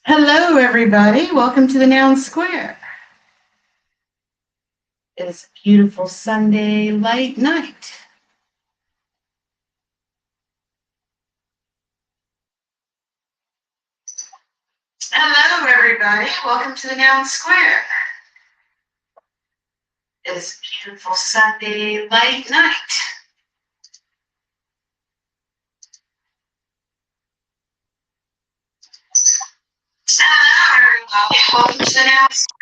Hello, everybody. Welcome to the Noun Square. It is a beautiful Sunday light night. Hello, everybody. Welcome to the Noun Square. It is a beautiful Sunday light night. Hello, everybody. Welcome to the Noun Square.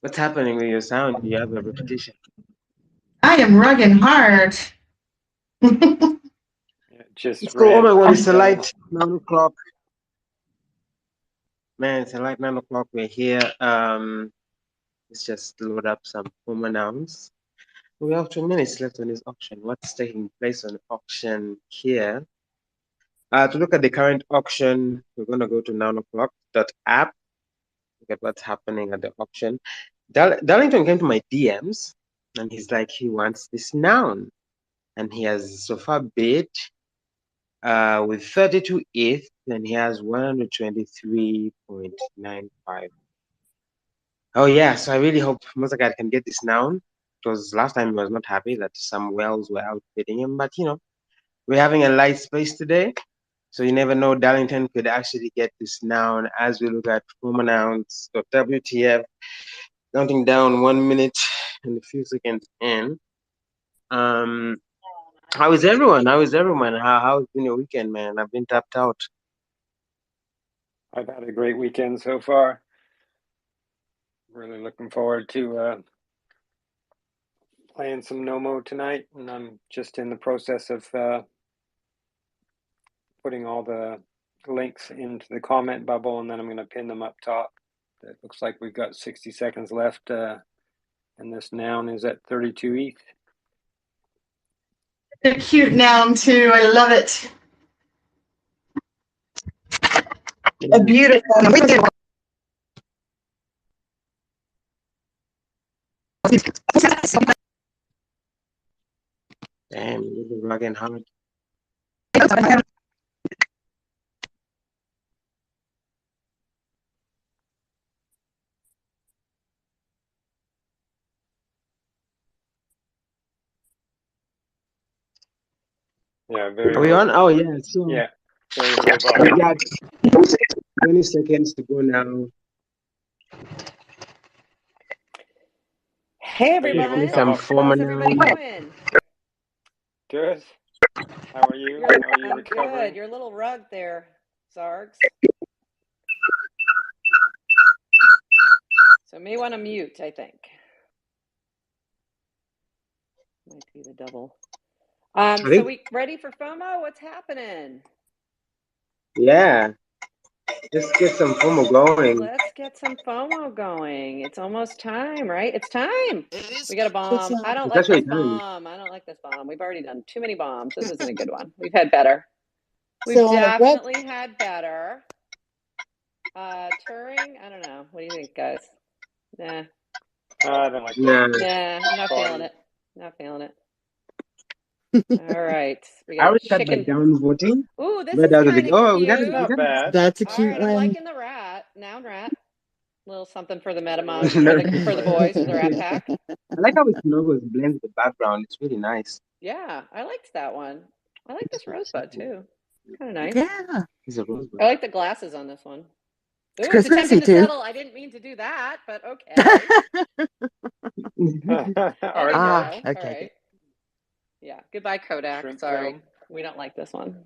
What's happening with your sound? You have a repetition. I am rugging hard. Let's go. Oh my God, it's a light 9 o'clock. Man, it's a light 9 o'clock. We're here. Let's just load up some fomonouns. We have 2 minutes left on this auction. What's taking place on auction here? To look at the current auction, we're going to go to 9o'clock.app. Look at what's happening at the auction. Darlington came to my DMs and he's like, he wants this noun. And he has so far bid with 32 ETH, and he has 123.95. Oh yeah, so I really hope Mozagat can get this noun, because last time he was not happy that some whales were outbidding him. But you know, we're having a light space today, so you never know. Darlington could actually get this noun as we look at fomonouns. So WTF, counting down 1 minute and a few seconds in. How is everyone? How's been your weekend, man? I've been tapped out. I've had a great weekend so far. Really looking forward to playing some Nomo tonight, and I'm just in the process of putting all the links into the comment bubble, and then I'm going to pin them up top. It looks like we've got 60 seconds left, and this noun is at 32 ETH. A cute noun too. I love it. A beautiful. Damn, you've been rugging hard. Yeah, very. Are we on? Oh yeah. So yeah. We got 20 seconds to go now. Hey everyone, Some how's everybody doing? Good. How are you? How are you recovering? Good. You're a little rug there, Zargs. So may want to mute, I think. Might be the double. So we ready for FOMO? What's happening? Yeah. Just get some FOMO going. Let's get some FOMO going. It's almost time, right? It's time. We got a bomb. I don't like this bomb. I don't like this bomb. We've already done too many bombs. This isn't a good one. We've had better. We've definitely had better. Turing, I don't know. What do you think, guys? Nah. I don't like that. Nah, I'm not feeling it. Not feeling it. All right. We got chicken. Down voting. Ooh, this is kind of cute. We got bad. That's a cute one. I'm liking the rat. Noun rat. A little something for the MetaMod for the boys for the rat pack. I like how its logo blends with the background. It's really nice. Yeah, I liked that one. I like this rosebud too. Kind of nice. Yeah. It's a rosebud. I like the glasses on this one. Ooh, It's attempting Christmassy to too. settle. I didn't mean to do that, but okay. Already Ah, marked. okay, All right. Yeah. Goodbye, Kodak. Shrimp Sorry. film. We don't like this one.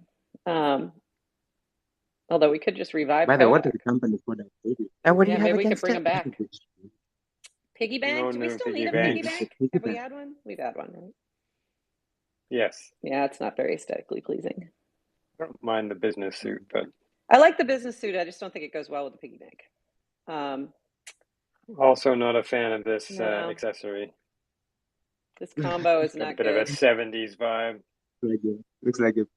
Although we could just revive By the way, what Kodak. is the company for that baby? And what do Yeah, you have maybe we could against bring it? him back. Piggy bank? No Do we new still piggy need a bank. piggy bank? Piggy Have we bank. had one? We've had one, right? Yes. Yeah, it's not very aesthetically pleasing. I don't mind the business suit, but I like the business suit. I just don't think it goes well with the piggy bank. also not a fan of this No. accessory. This combo is Got a not bit of a good. 70s vibe. Looks like it.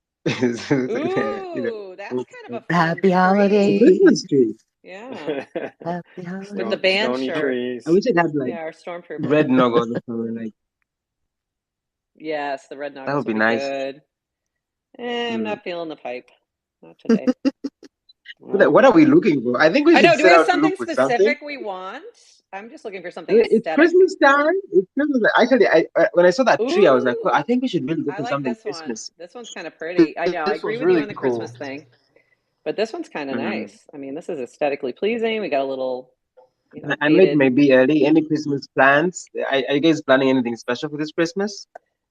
Ooh, that's kind of a fun Happy tree. holidays. Christmas tree. Yeah. Happy holidays. With the band Stony shirt. trees. I wish it had like Yeah, our stormtrooper. red noggles or something like. Yes, the red That noggles would be be nice. good. I'm Mm. not feeling the pipe. Not today. What are we looking for? I think we I should know. Do set we have out to something look for something. specific we want? I'm just looking for I something mean, it's aesthetic. Christmas time. It's Christmas. Actually, when I saw that tree, I was like, well, I think we should really go I for like something this one. Christmas. This one's kind of pretty. I know. I This agree one's with you really on the cool. Christmas thing, but this one's kind of Mhm. nice. I mean, this is aesthetically pleasing. We got a little, I made faded. maybe early. Any Christmas plans? Are you guys planning anything special for this Christmas?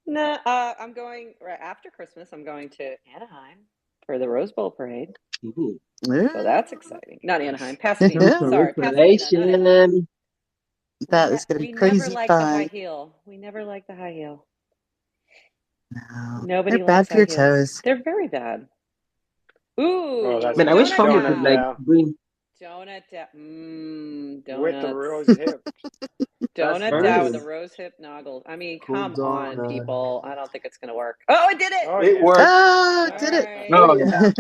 No, I'm going right after Christmas. I'm going to Anaheim for the Rose Bowl parade. Ooh. So that's exciting. Not Anaheim, Pasadena. Yeah. Sorry, Pasadena, not Anaheim. That is going to be We crazy never liked the high fun. heel. We never liked the high heel. No, Nobody they're bad likes for your high heels. toes. They're very bad. Ooh, Oh, that's Man, I wish donut FOMO donut could down. like down. bring. Donut down. Donuts. With the rose hip. Donut That's down with nice. the rose hip noggles. I mean, Cool come on, donut. people. I don't think it's gonna work. Oh, it did it. Oh, It yeah. worked. Oh, All did it? right. Oh, Yeah.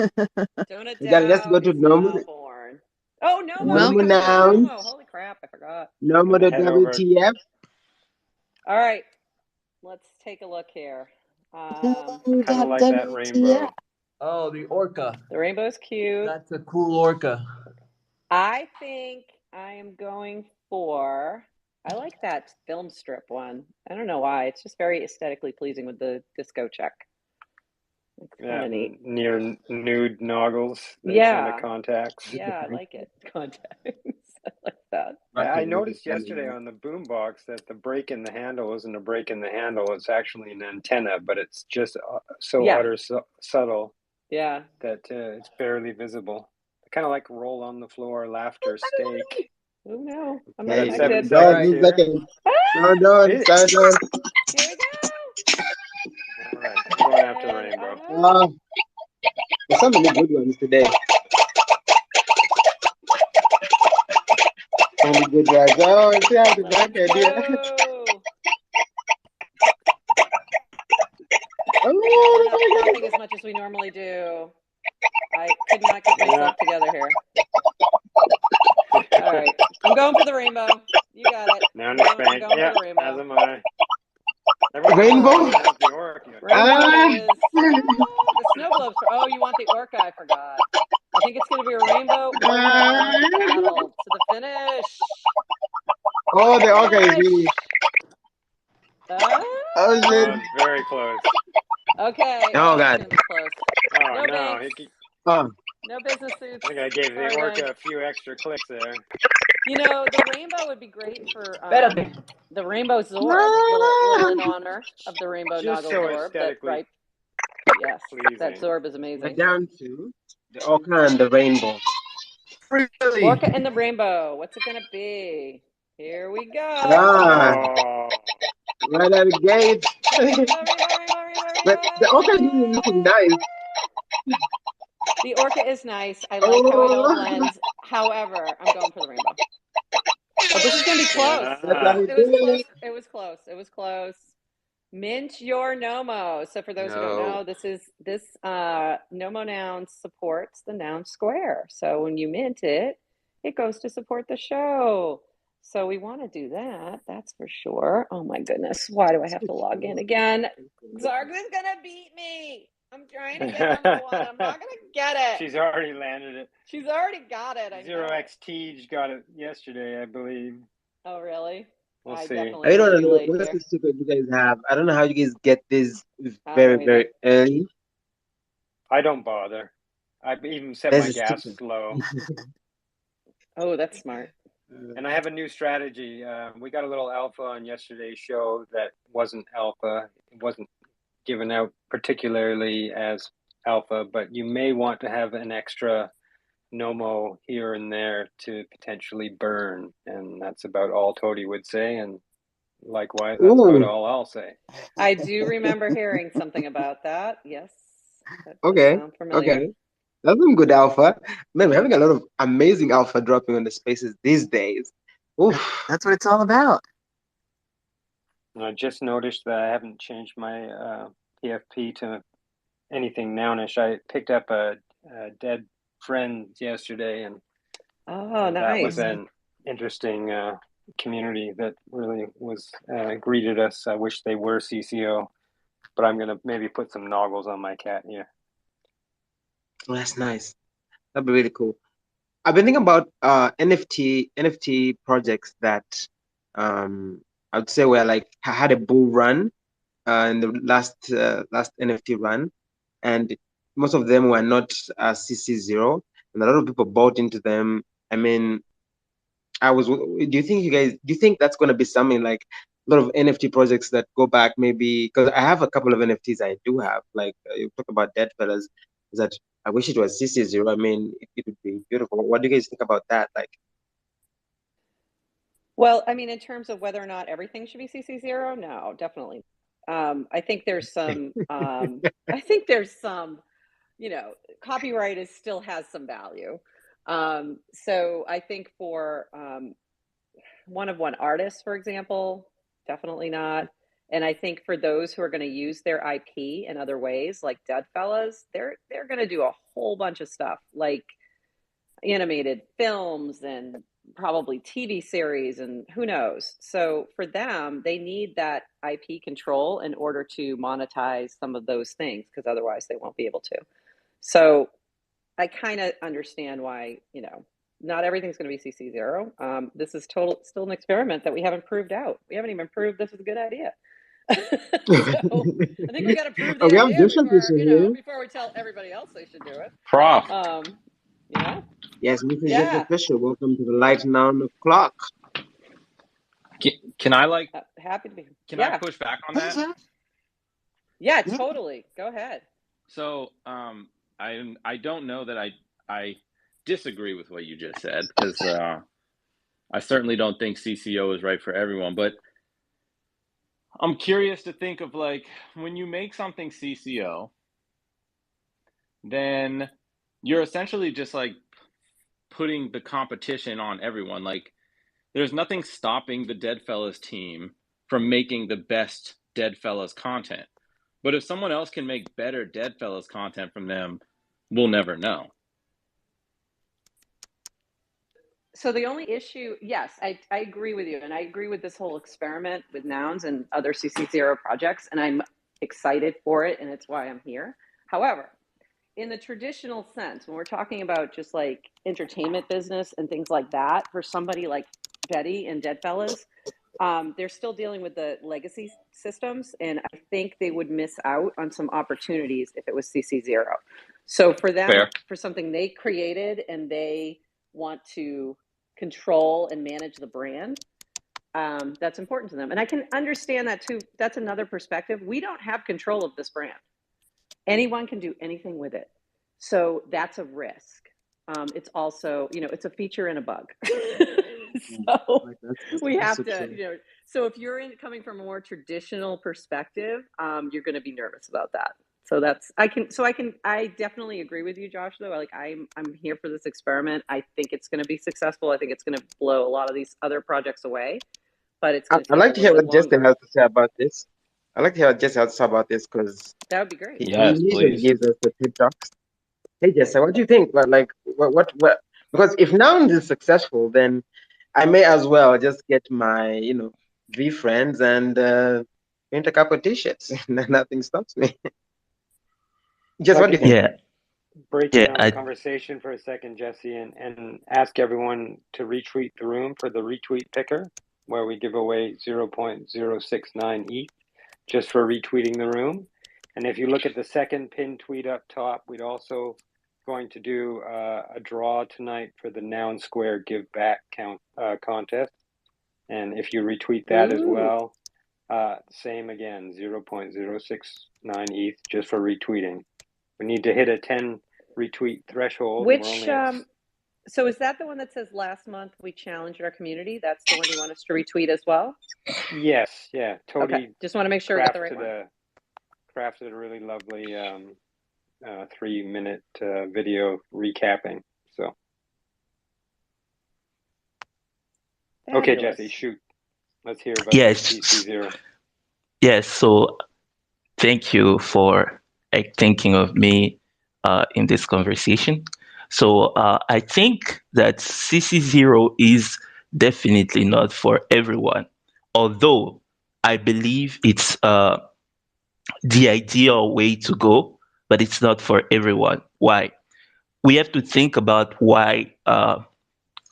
Donut we got. Let's down go to is Nomo. now born. Oh, Nomo. Well- We Nomo gotta do nouns. Nomo. Holy crap, I forgot. Nomo the Head over. WTF. All right, let's take a look here. Kind of like that rainbow. Oh, the orca. The rainbow's cute. That's a cool orca. I think I am going for. I like that film strip one. I don't know why. It's just very aesthetically pleasing with the disco check. It's kind Yeah, of neat. near nude noggles. They Yeah. kind of contacts. Yeah, I like it. Contacts. I like that. I noticed yesterday on the boombox that the break in the handle isn't a break in the handle. It's actually an antenna, but it's just so Yeah. utter subtle Yeah. that it's barely visible. Kind of like roll on the floor, laughter, steak. Oh no, I'm Hey, not seven connected. seconds Dog, here. no, no, Here Here we go. All right, I'm going after the rainbow. no. There's so many good ones today. So many good ones. Oh, see how the back idea. Whoa. Oh, We're not clapping as much as we normally do. I could not get myself together here. All right, I'm going for the rainbow. You got it. Now I'm to going spank. for Yeah, the rainbow. as am I. Everyone Rainbow? wants the orca. Rainbow it is. The snow globes. Oh, you want the orca? I forgot. I think it's going to be a rainbow orca battle to the finish. Oh, the orca is really. Oh, shit. Very close. Okay. Oh, it's God. gonna be close. Oh, No no. banks. Oh, No business suits. I think I gave the Sorry, orca Mike. a few extra clicks there. You know, the rainbow would be great for Espérate. the rainbow Zorb, little in honor of the rainbow Just Noggle so Zorb. aesthetically Yes, pleasing. that Zorb is we're amazing. down to the orca and the rainbow. Really? Orca and the rainbow. What's it gonna be? Here we go. Ah, Oh, right out of the gate. Rainbow. But the orca is really looking nice. The orca is nice. I like how it all blends. However, I'm going for the rainbow. Oh, this is gonna be close. It was close. Mint your Nomo. So for those who don't know, this Nomo noun supports the Noun Square. So when you mint it, it goes to support the show. So we want to do that. That's for sure. Oh my goodness. Why do I have to log in again? Zarg's gonna beat me. I'm trying to get number one. I'm not gonna get it. she's already landed it. She's already got it. I Zero know. X Tej got it yesterday, I believe. Oh really? We'll I see. definitely I don't am know late what's here. the secret you guys have. I don't know how you guys get this I very, don't know very early. I don't bother. I even set There's my a gas secret. slow. Oh, that's smart. And I have a new strategy. We got a little alpha on yesterday's show that wasn't alpha. It wasn't given out particularly as alpha, but you may want to have an extra Nomo here and there to potentially burn. And that's about all Tody would say. And likewise, that's about Ooh, all I'll say. I do remember hearing something about that. Yes, that does okay, sound familiar. okay. That's some good alpha. Man, we're having a lot of amazing alpha dropping on the spaces these days. Oof. That's what it's all about. And I just noticed that I haven't changed my PFP to anything nounish. I picked up a dead friend yesterday, and Oh, that was nice. an interesting community that really was greeted us. I wish they were CCO, but I'm gonna maybe put some noggles on my cat here. Oh, that's nice. That'd be really cool. I've been thinking about NFT projects that I would say were like had a bull run in the last NFT run, and most of them were not CC0, and a lot of people bought into them. I mean, do you think that's going to be something like a lot of NFT projects that go back maybe, because I have a couple of NFTs I do have, like you talk about Dead Fellas, that I wish it was CC0. I mean, it would be beautiful. What do you guys think about that? Like, Well, I mean, in terms of whether or not everything should be CC0, no, definitely. I think there's some, you know, copyright still has some value. So I think for one artists, for example, definitely not. And I think for those who are going to use their IP in other ways, like Dead Fellas, they're going to do a whole bunch of stuff, like animated films and probably TV series and who knows. So for them, they need that IP control in order to monetize some of those things, because otherwise they won't be able to. So I kind of understand why, you know, not everything's going to be CC0. This is still an experiment that we haven't proved out. We haven't even proved this is a good idea. So I think we got to prove the oh, we have idea Joshua before, Fisher here. before we tell everybody else they should do it. Prof. Yeah. Yes, Mr. Yeah. Joshua Fisher, welcome to the Lite Noun O'Clock. Can I like? Happy to be. Can Yeah. I push back on Hey, that? Josh. Yeah, totally. Go ahead. So I don't know that I disagree with what you just said, because I certainly don't think CCO is right for everyone. But I'm curious to think of, like, when you make something CCO, then you're essentially just like putting the competition on everyone. Like, there's nothing stopping the Dead Fellas team from making the best Dead Fellas content. But if someone else can make better Dead Fellas content from them, we'll never know. So the only issue, yes, I agree with you. And I agree with this whole experiment with nouns and other CC0 projects. And I'm excited for it. And it's why I'm here. However, in the traditional sense, when we're talking about just like entertainment business and things like that, for somebody like Betty and Dead Fellas, they're still dealing with the legacy systems. And I think they would miss out on some opportunities if it was CC0. So for them, Fair. for something they created and they want to control and manage the brand, that's important to them. And I can understand that too. That's another perspective. We don't have control of this brand. Anyone can do anything with it. So that's a risk. It's also, you know, it's a feature and a bug. So we have to, you know, so if you're coming from a more traditional perspective, you're going to be nervous about that. So I definitely agree with you, Josh, though. Like, I'm here for this experiment. I think it's going to be successful. I think it's going to blow a lot of these other projects away, but it's going to I'd take like a to hear little what bit Justin longer. has to say about this. I'd like to hear what Justin has to say about this, because That would be great. he Yes, usually please. gives us the tip talks. Hey, Justin, what do you think? But like, what? Because if Nouns is successful, then I may as well just get my, you know, V friends and print a couple of t-shirts. Nothing stops me. Just what do you think? Yeah. Break Yeah, down the conversation for a second, Jesse, and ask everyone to retweet the room for the retweet picker, where we give away 0.069 ETH just for retweeting the room. And if you look at the second pinned tweet up top, we'd also going to do a draw tonight for the Noun Square Give Back contest. And if you retweet that as well, same again, 0.069 ETH just for retweeting. We need to hit a 10 retweet threshold. Which, We're only at... so is that the one that says last month we challenged our community? That's the one you want us to retweet as well? Yes, yeah, totally. Okay, just want to make sure we got the right one. Crafted a really lovely 3-minute video recapping. So, okay, Jesse, shoot. Let's hear about CC0. Yes, so thank you for thinking of me in this conversation. So I think that CC0 is definitely not for everyone, although I believe it's the ideal way to go, but it's not for everyone. Why? We have to think about why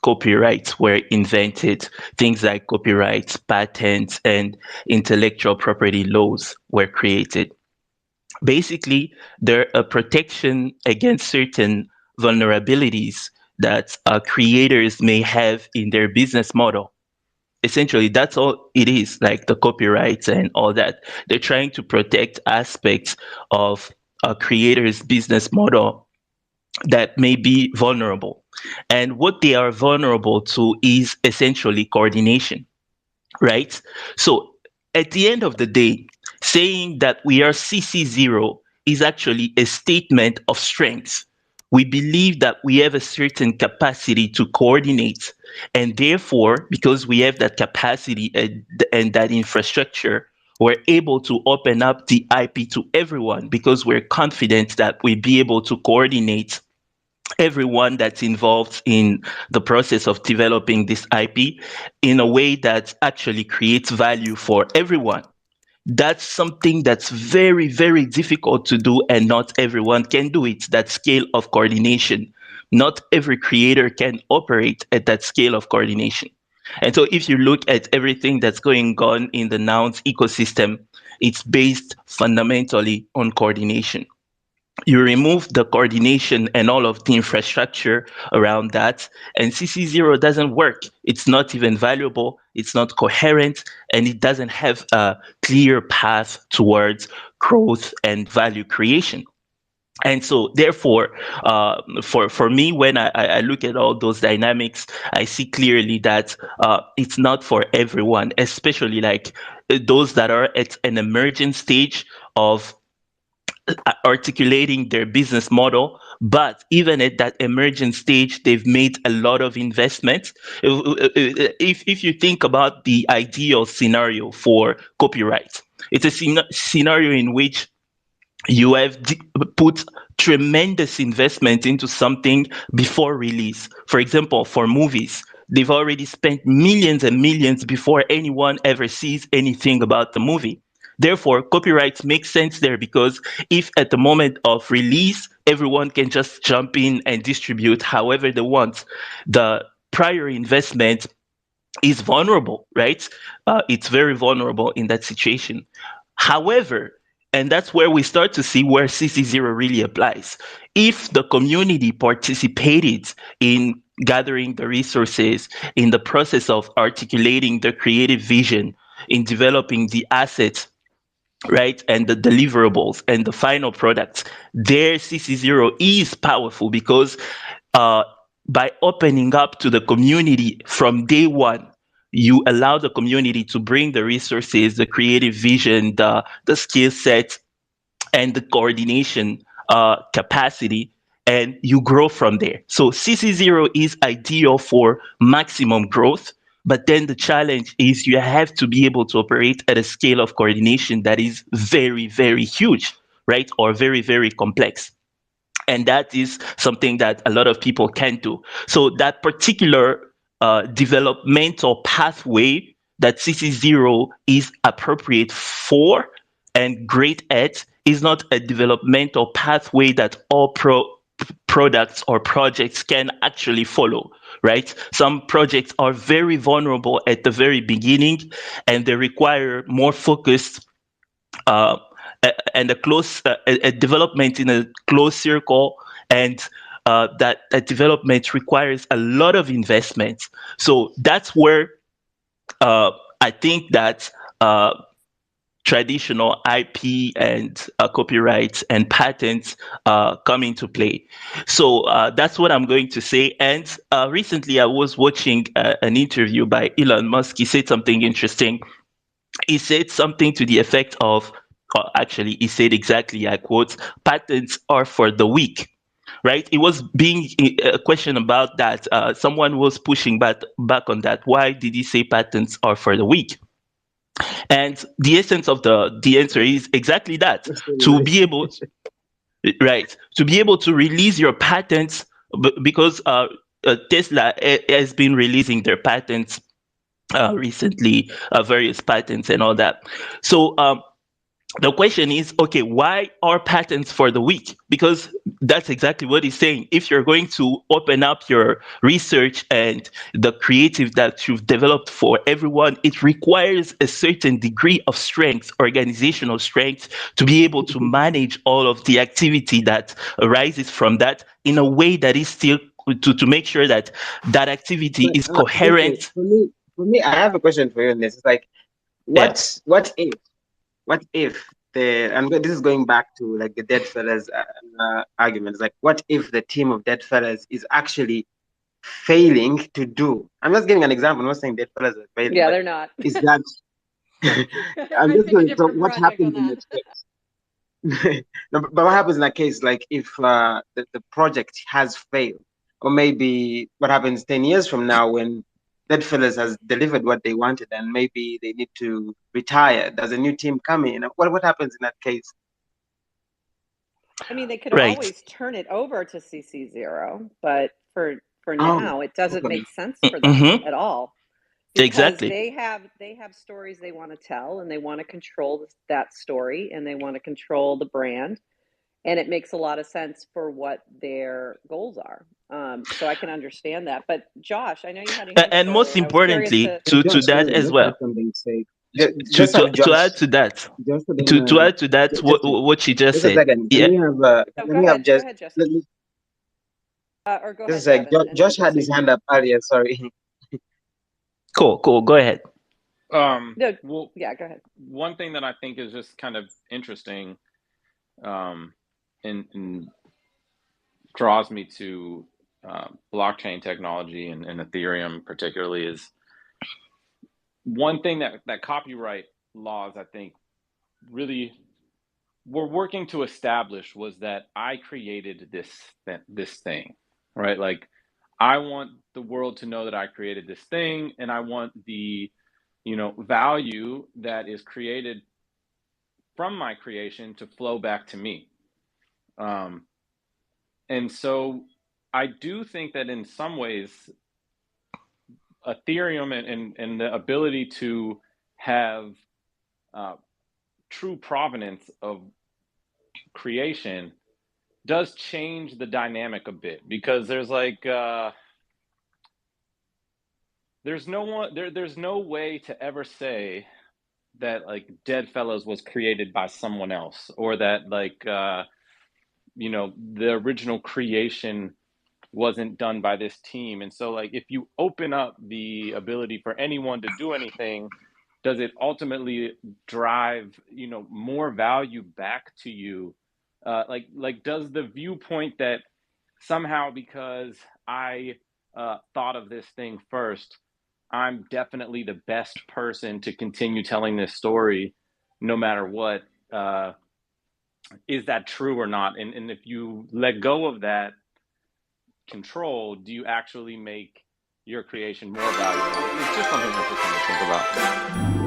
copyrights were invented. Things like copyrights, patents, and intellectual property laws were created. Basically, they're a protection against certain vulnerabilities that creators may have in their business model. Essentially, that's all it is, like the copyrights and all that. They're trying to protect aspects of a creator's business model that may be vulnerable. And what they are vulnerable to is essentially coordination, right? So at the end of the day, saying that we are CC0 is actually a statement of strength. We believe that we have a certain capacity to coordinate. And therefore, because we have that capacity and that infrastructure, we're able to open up the IP to everyone because we're confident that we'll be able to coordinate everyone that's involved in the process of developing this IP in a way that actually creates value for everyone. That's something that's very, very difficult to do, and not everyone can do it. That scale of coordination. Not every creator can operate at that scale of coordination. And so if you look at everything that's going on in the Nouns ecosystem, it's based fundamentally on coordination. You remove the coordination and all of the infrastructure around that, and CC0 doesn't work. It's not even valuable, it's not coherent, and it doesn't have a clear path towards growth and value creation. And so therefore, for me, when I look at all those dynamics, I see clearly that it's not for everyone, especially like those that are at an emergent stage of articulating their business model. But even at that emergent stage, they've made a lot of investments. If you think about the ideal scenario for copyright, it's a scenario in which you have put tremendous investment into something before release. For example, for movies, they've already spent millions and millions before anyone ever sees anything about the movie. Therefore, copyrights make sense there, because if at the moment of release, everyone can just jump in and distribute however they want, the prior investment is vulnerable, right? It's very vulnerable in that situation. However, and that's where we start to see where CC0 really applies. If the community participated in gathering the resources, in the process of articulating the creative vision, in developing the assets, right, and the deliverables and the final products, their CC0 is powerful because by opening up to the community from day one, you allow the community to bring the resources, the creative vision, the skill set, and the coordination capacity, and you grow from there. So CC0 is ideal for maximum growth, but then the challenge is you have to be able to operate at a scale of coordination that is very, very huge, right? Or very, very complex. And that is something that a lot of people can't do. So that particular developmental pathway that CC0 is appropriate for and great at is not a developmental pathway that all products or projects can actually follow, right? Some projects are very vulnerable at the very beginning, and they require more focused and a development in a close circle and that development requires a lot of investment. So that's where I think that traditional IP and copyrights and patents come into play. So that's what I'm going to say. And recently, I was watching an interview by Elon Musk. He said something interesting. He said something to the effect of, actually, he said exactly, I quote, patents are for the weak. Right? It was being a question about that. Someone was pushing back on that. Why did he say patents are for the weak? And the essence of the answer is exactly that. To be able, right, to be able to release your patents, because Tesla has been releasing their patents recently, various patents and all that. So the question is, okay, why are patents for the weak? Because that's exactly what he's saying. If you're going to open up your research and the creative that you've developed for everyone, it requires a certain degree of strength, organizational strength, to be able to manage all of the activity that arises from that in a way that is still to make sure that that activity is coherent. For me, I have a question for you on this. It's like, Yeah. what if this is going back to like the dead fellas argument. It's like, what if the team of dead fellas is actually failing to do? I'm just giving an example. I'm not saying dead fellas are failing. Yeah, but they're not. is that I'm just going. So what happens in that case? No, but what happens in that case? Like if the project has failed, or maybe what happens 10 years from now when Deadfellas has delivered what they wanted, and maybe they need to retire. Does a new team come in? What happens in that case? I mean, they could Right. always turn it over to CC0, but for now, it doesn't make sense for them at all, because Exactly. they have stories they want to tell, and they want to control that story, and they want to control the brand, and it makes a lot of sense for what their goals are. So I can understand that. But Josh, I know you had a hand And up most earlier, and I was curious importantly, to. to that as well. To add to that, to add to that, what she just Just a said. second. Yeah. Can we have Go ahead, Jesse. Or go ahead, just like Devin, and Josh then had his hand up earlier. Sorry. Cool. Go ahead. No, Well, yeah, go ahead. one thing that I think is just kind of interesting, and draws me to blockchain technology and Ethereum particularly, is one thing that copyright laws, I think, really were working to establish was that I created this thing, right? Like, I want the world to know that I created this thing, and I want the value that is created from my creation to flow back to me. And so I do think that in some ways, Ethereum and the ability to have true provenance of creation does change the dynamic a bit, because there's like there's no way to ever say that like Deadfellows was created by someone else, or that like the original creation wasn't done by this team. And so like if you open up the ability for anyone to do anything, does it ultimately drive more value back to you? Like does the viewpoint that somehow because I thought of this thing first, I'm definitely the best person to continue telling this story no matter what, is that true or not? And if you let go of that control, do you actually make your creation more valuable? It's just something interesting to think about.